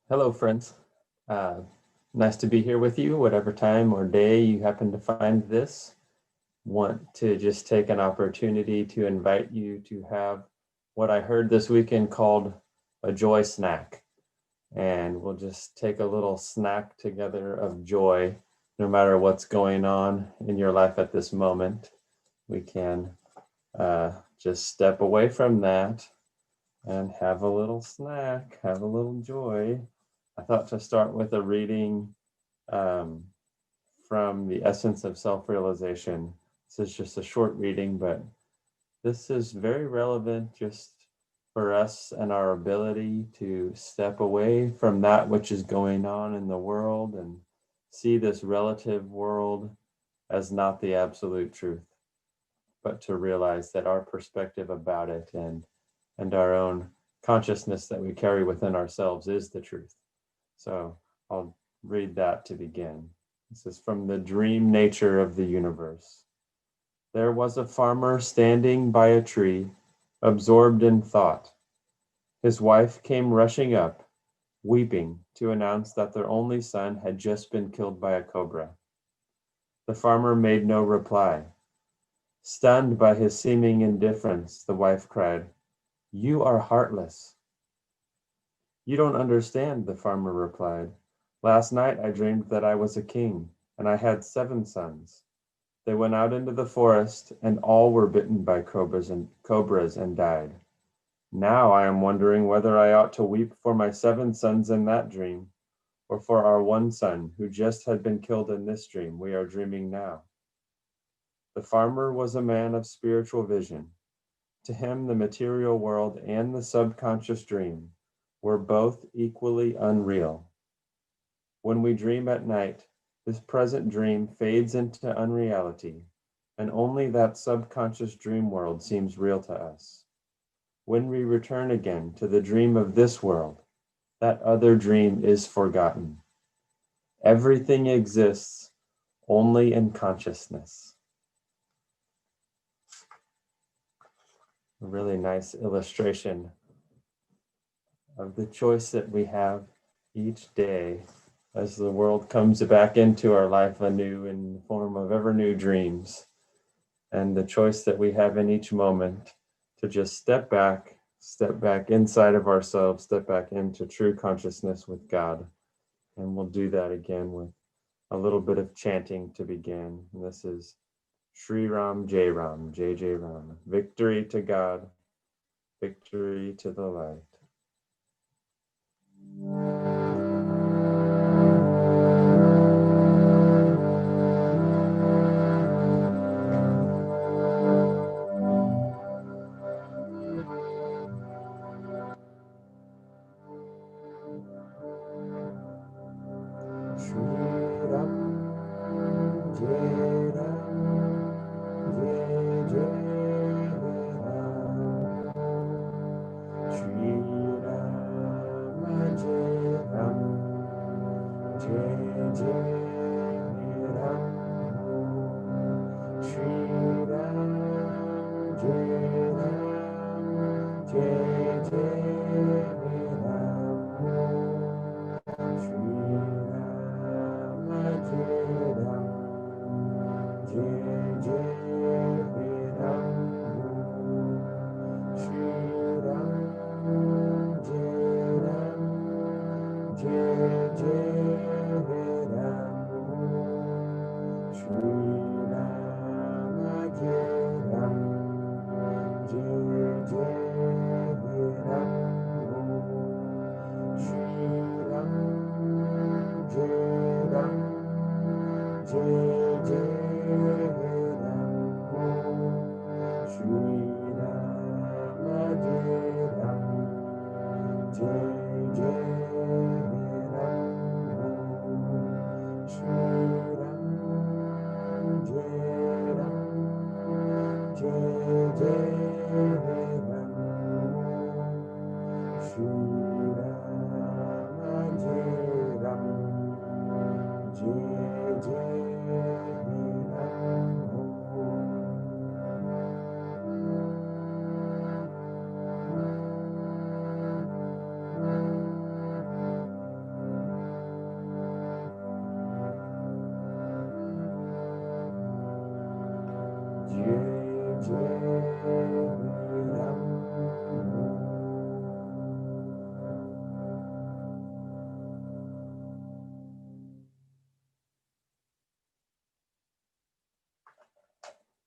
Hello, friends. Uh, nice to be here with you, whatever time or day you happen to find this. Want to just take an opportunity to invite you to have what I heard this weekend called a joy snack. And we'll just take a little snack together of joy, no matter what's going on in your life at this moment. We can just step away from that and have a little snack, have a little joy. I thought to start with a reading um, from The Essence of Self-Realization. This is just a short reading, but this is very relevant just for us and our ability to step away from that which is going on in the world and see this relative world as not the absolute truth, but to realize that our perspective about it and our own consciousness that we carry within ourselves is the truth. So I'll read that to begin. This is from The Dream Nature of the Universe. There was a farmer standing by a tree, absorbed in thought. His wife came rushing up, weeping, to announce that their only son had just been killed by a cobra. The farmer made no reply. Stunned by his seeming indifference, the wife cried, "You are heartless." "You don't understand," the farmer replied. "Last night I dreamed that I was a king, and I had 7 sons. They went out into the forest, and all were bitten by cobras and died. Now I am wondering whether I ought to weep for my 7 sons in that dream, or for our one son who just had been killed in this dream we are dreaming now." The farmer was a man of spiritual vision. To him, the material world and the subconscious dream were both equally unreal. When we dream at night, this present dream fades into unreality, and only that subconscious dream world seems real to us. When we return again to the dream of this world, that other dream is forgotten. Everything exists only in consciousness. A really nice illustration of the choice that we have each day as the world comes back into our life anew in the form of ever new dreams, and the choice that we have in each moment to just step back inside of ourselves, step back into true consciousness with God. And we'll do that again with a little bit of chanting to begin. And this is Shri Ram, Jai Ram, Jai Jai Ram. Victory to God, victory to the light.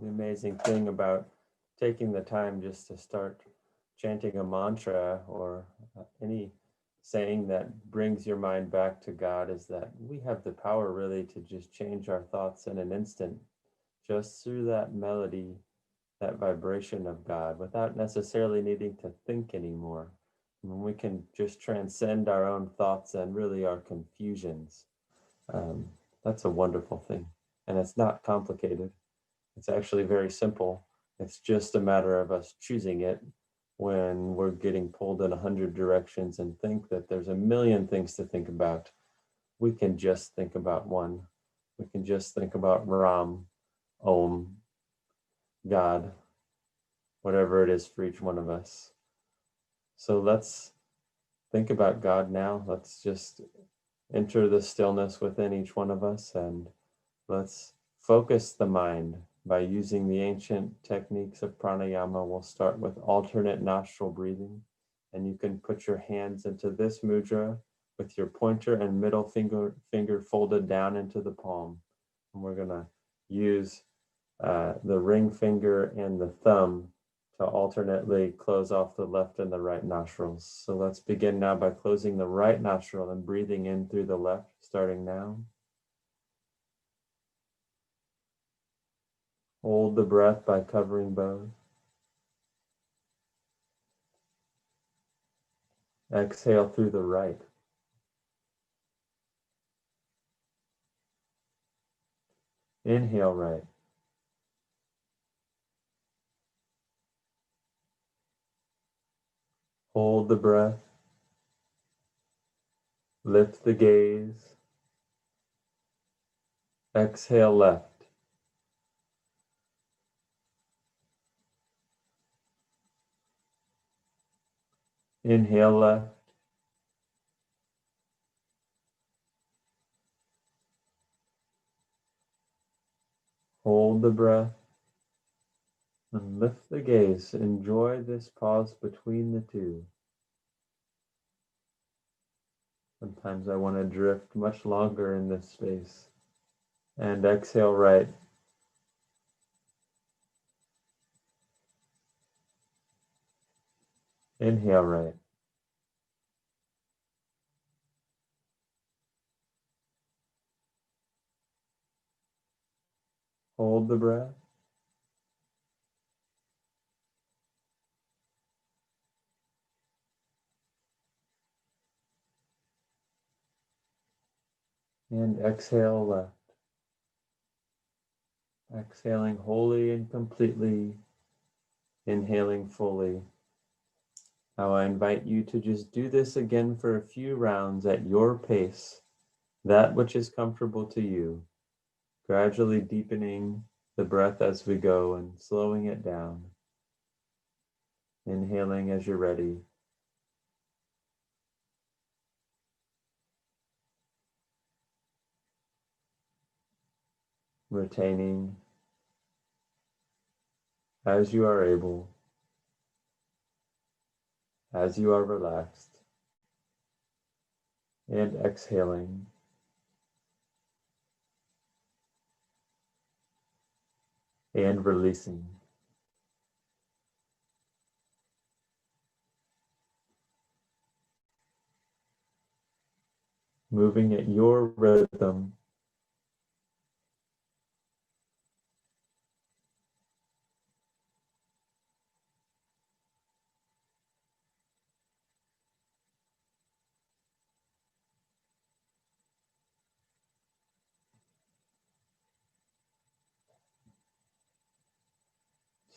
the amazing thing about taking the time just to start chanting a mantra or any saying that brings your mind back to God is that we have the power really to just change our thoughts in an instant, just through that melody, that vibration of God, without necessarily needing to think anymore. When we can just transcend our own thoughts and really our confusions. Um, that's a wonderful thing. And it's not complicated. It's actually very simple. It's just a matter of us choosing it when we're getting pulled in 100 directions and think that there's a million things to think about. We can just think about one. We can just think about Ram, Om, God, whatever it is for each one of us. So let's think about God now. Let's just enter the stillness within each one of us and let's focus the mind by using the ancient techniques of pranayama. We'll start with alternate nostril breathing, and you can put your hands into this mudra with your pointer and middle finger folded down into the palm. And we're gonna use the ring finger and the thumb to alternately close off the left and the right nostrils. So let's begin now by closing the right nostril and breathing in through the left, starting now. Hold the breath by covering both. Exhale through the right. Inhale right. Hold the breath. Lift the gaze. Exhale left. Inhale left. Hold the breath and lift the gaze. Enjoy this pause between the two. Sometimes I want to drift much longer in this space. And exhale right. Inhale right. Hold the breath. And exhale left. Exhaling wholly and completely. Inhaling fully. Now I invite you to just do this again for a few rounds at your pace, that which is comfortable to you, gradually deepening the breath as we go and slowing it down. Inhaling as you're ready. Retaining as you are able, as you are relaxed, and exhaling. And releasing. Moving at your rhythm.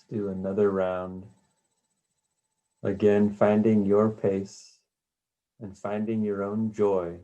Let's do another round. Again, finding your pace and finding your own joy.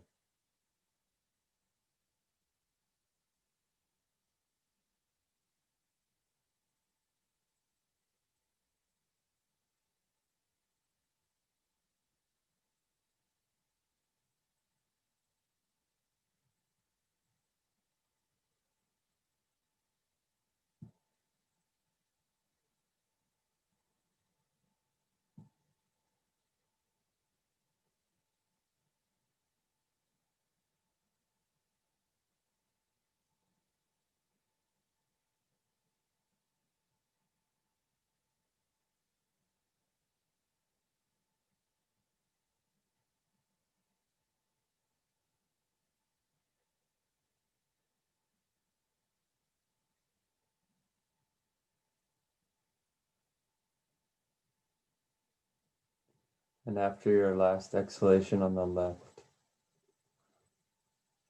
And after your last exhalation on the left,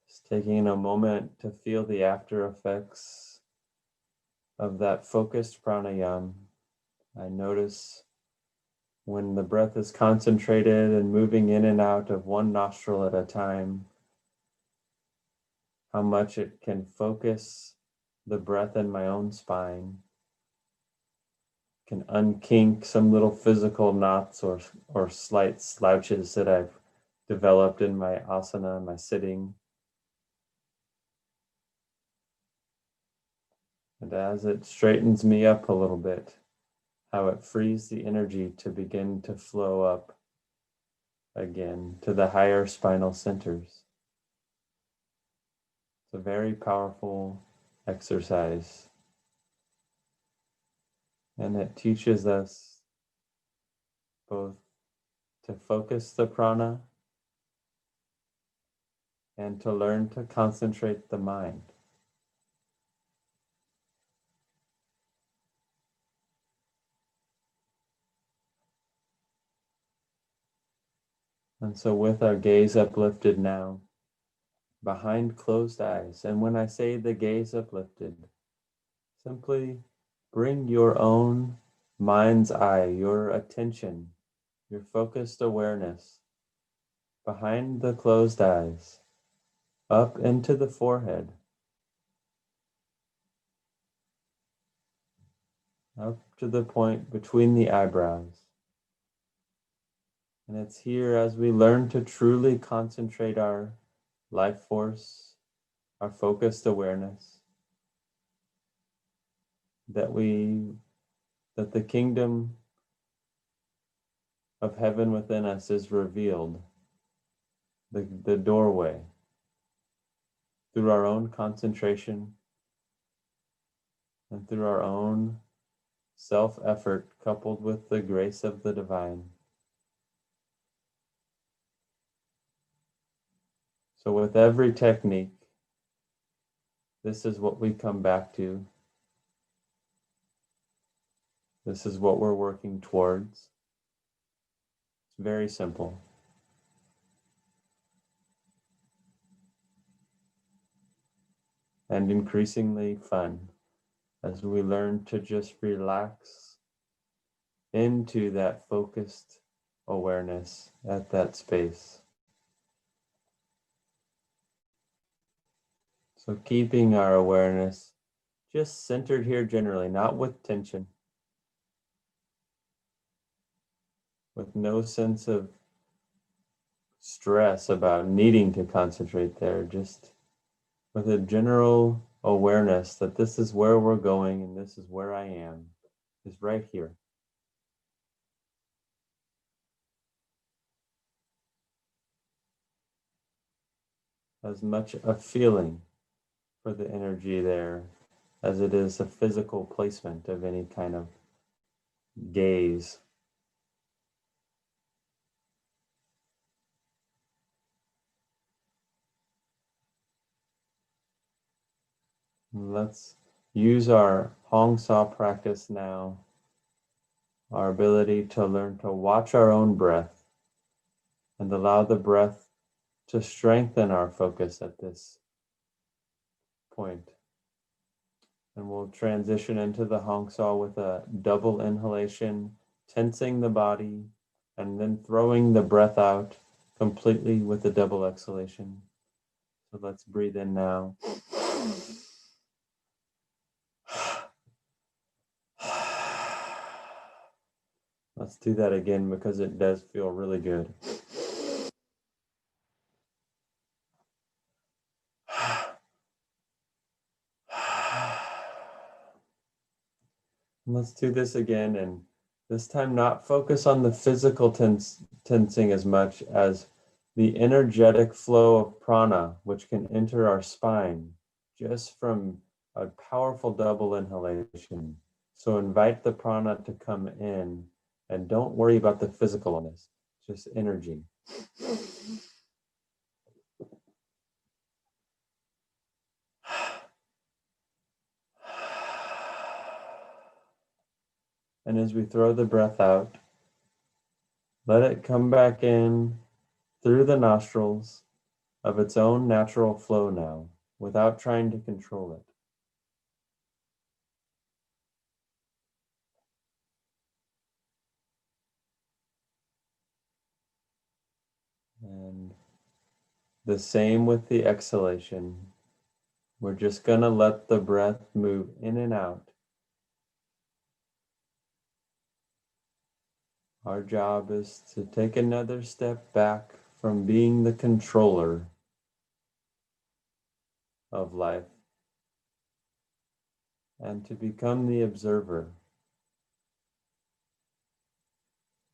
just taking a moment to feel the after effects of that focused pranayama. I notice when the breath is concentrated and moving in and out of one nostril at a time, how much it can focus the breath in my own spine, can unkink some little physical knots or slight slouches that I've developed in my asana, my sitting. And as it straightens me up a little bit, how it frees the energy to begin to flow up again to the higher spinal centers. It's a very powerful exercise. And it teaches us both to focus the prana and to learn to concentrate the mind. And so with our gaze uplifted now, behind closed eyes, and when I say the gaze uplifted, simply bring your own mind's eye, your attention, your focused awareness behind the closed eyes, up into the forehead, up to the point between the eyebrows. And it's here as we learn to truly concentrate our life force, our focused awareness, that the kingdom of heaven within us is revealed, the doorway, through our own concentration and through our own self-effort coupled with the grace of the divine. So with every technique, this is what we come back to. This is what we're working towards. It's very simple. And increasingly fun as we learn to just relax into that focused awareness at that space. So keeping our awareness just centered here generally, not with tension, with no sense of stress about needing to concentrate there, just with a general awareness that this is where we're going and this is where I am, is right here. As much a feeling for the energy there as it is a physical placement of any kind of gaze. Let's use our Hong Sa practice now, our ability to learn to watch our own breath and allow the breath to strengthen our focus at this point. And we'll transition into the Hong Sa with a double inhalation, tensing the body, and then throwing the breath out completely with a double exhalation. So let's breathe in now. Let's do that again because it does feel really good. Let's do this again, and this time not focus on the physical tensing as much as the energetic flow of prana, which can enter our spine just from a powerful double inhalation. So invite the prana to come in and don't worry about the physical on this, just energy. And as we throw the breath out, Let it come back in through the nostrils of its own natural flow now, without trying to control it. And the same with the exhalation. We're just going to let the breath move in and out. Our job is to take another step back from being the controller of life and to become the observer.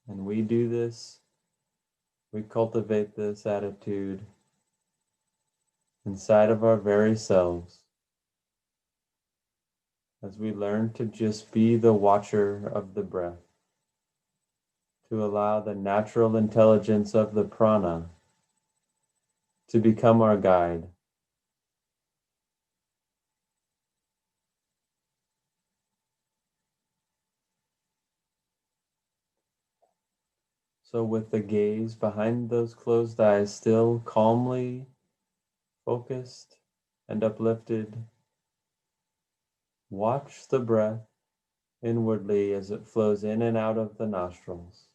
And we do this, we cultivate this attitude inside of our very selves as we learn to just be the watcher of the breath, to allow the natural intelligence of the prana to become our guide. So with the gaze behind those closed eyes still calmly focused and uplifted, watch the breath inwardly as it flows in and out of the nostrils.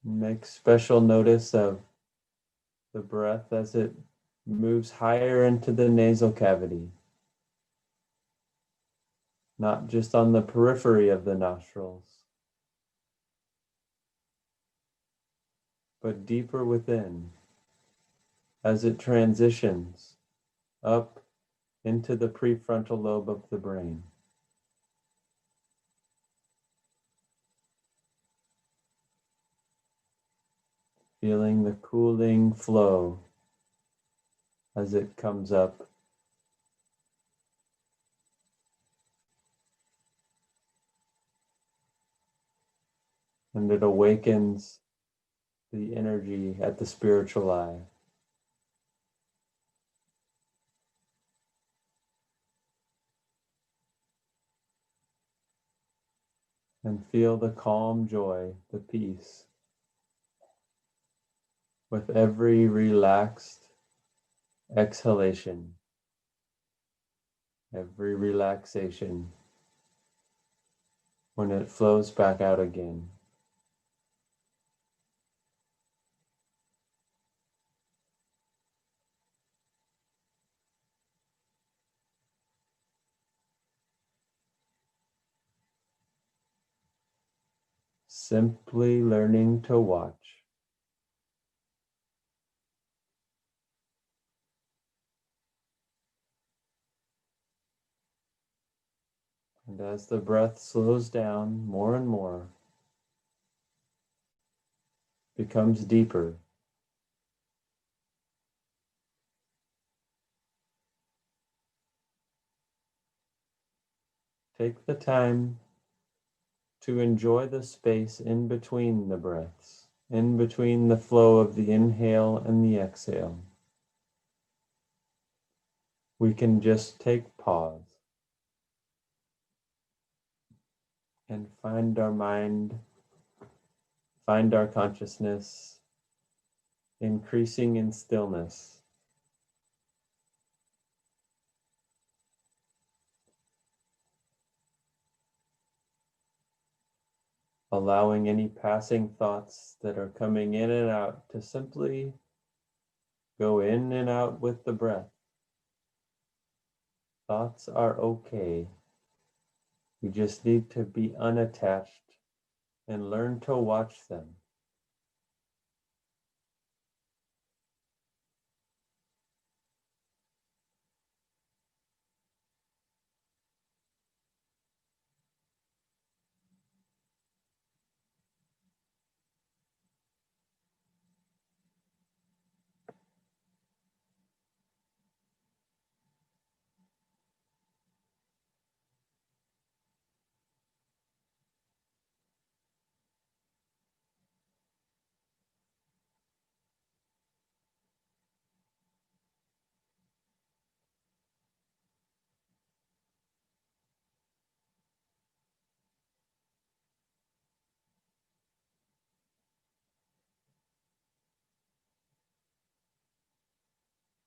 Make special notice of the breath as it moves higher into the nasal cavity, not just on the periphery of the nostrils, but deeper within as it transitions up into the prefrontal lobe of the brain. Feeling the cooling flow as it comes up. And it awakens the energy at the spiritual eye. And feel the calm joy, the peace, with every relaxed exhalation, every relaxation when it flows back out again. Simply learning to watch. And as the breath slows down more and more, becomes deeper, take the time to enjoy the space in between the breaths, in between the flow of the inhale and the exhale. We can just take pause and find our mind, find our consciousness increasing in stillness. Allowing any passing thoughts that are coming in and out to simply go in and out with the breath. Thoughts are okay. We just need to be unattached and learn to watch them.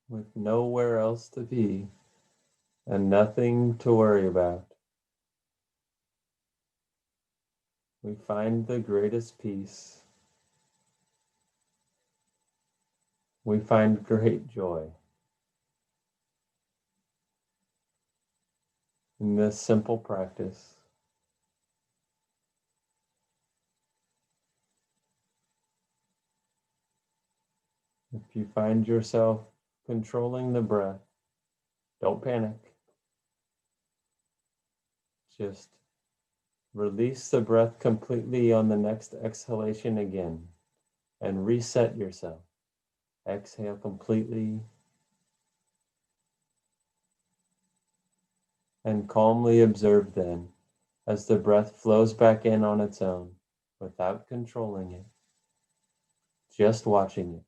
with nowhere else to be and nothing to worry about, we find the greatest peace. We find great joy in this simple practice. If you find yourself controlling the breath, don't panic. Just release the breath completely on the next exhalation again and reset yourself. Exhale completely and calmly observe then as the breath flows back in on its own without controlling it, just watching it.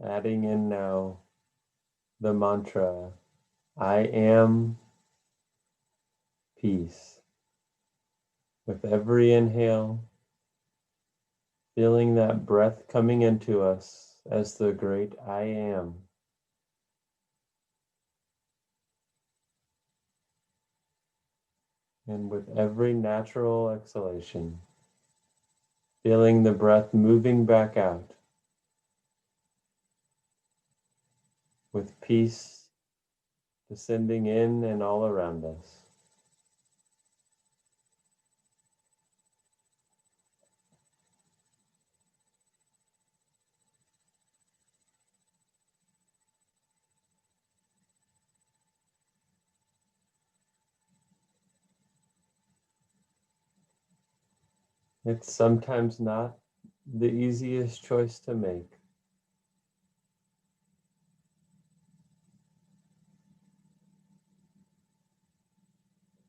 Adding in now the mantra, I am peace. With every inhale, feeling that breath coming into us as the great I am. And with every natural exhalation, feeling the breath moving back out with peace descending in and all around us. It's sometimes not the easiest choice to make.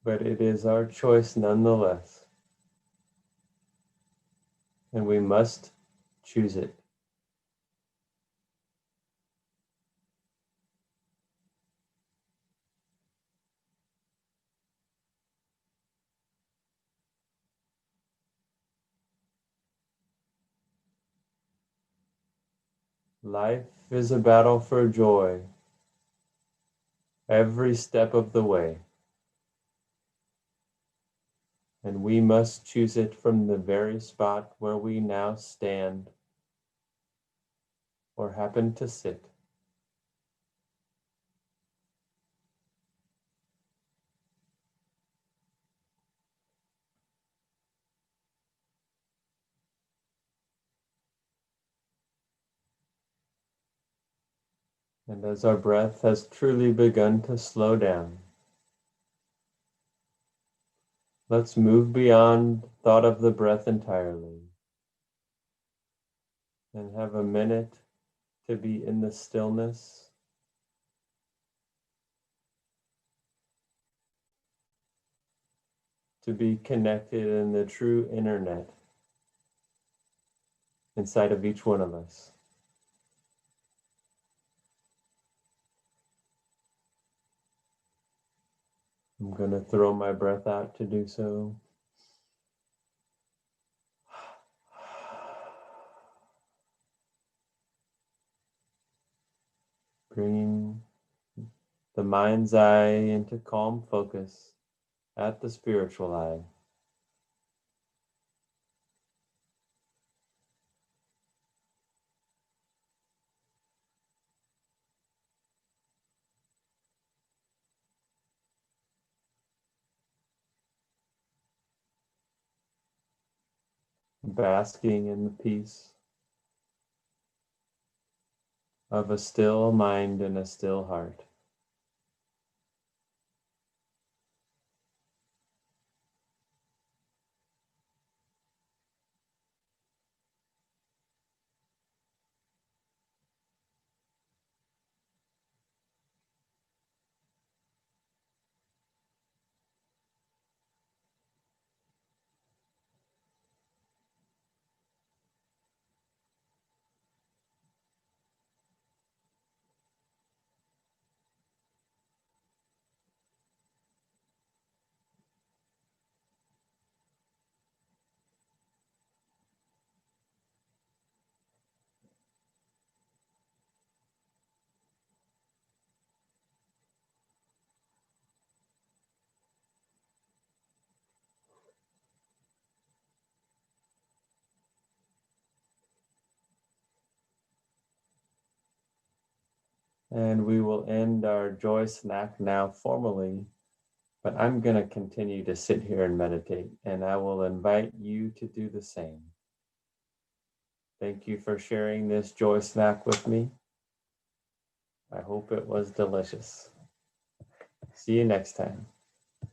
But it is our choice nonetheless. And we must choose it. Life is a battle for joy every step of the way. And we must choose it from the very spot where we now stand or happen to sit. And as our breath has truly begun to slow down, let's move beyond thought of the breath entirely and have a minute to be in the stillness, to be connected in the true internet inside of each one of us. I'm going to throw my breath out to do so. Bringing the mind's eye into calm focus at the spiritual eye. Basking in the peace of a still mind and a still heart. And we will end our joy snack now formally, but I'm going to continue to sit here and meditate, and I will invite you to do the same. Thank you for sharing this joy snack with me. I hope it was delicious. See you next time.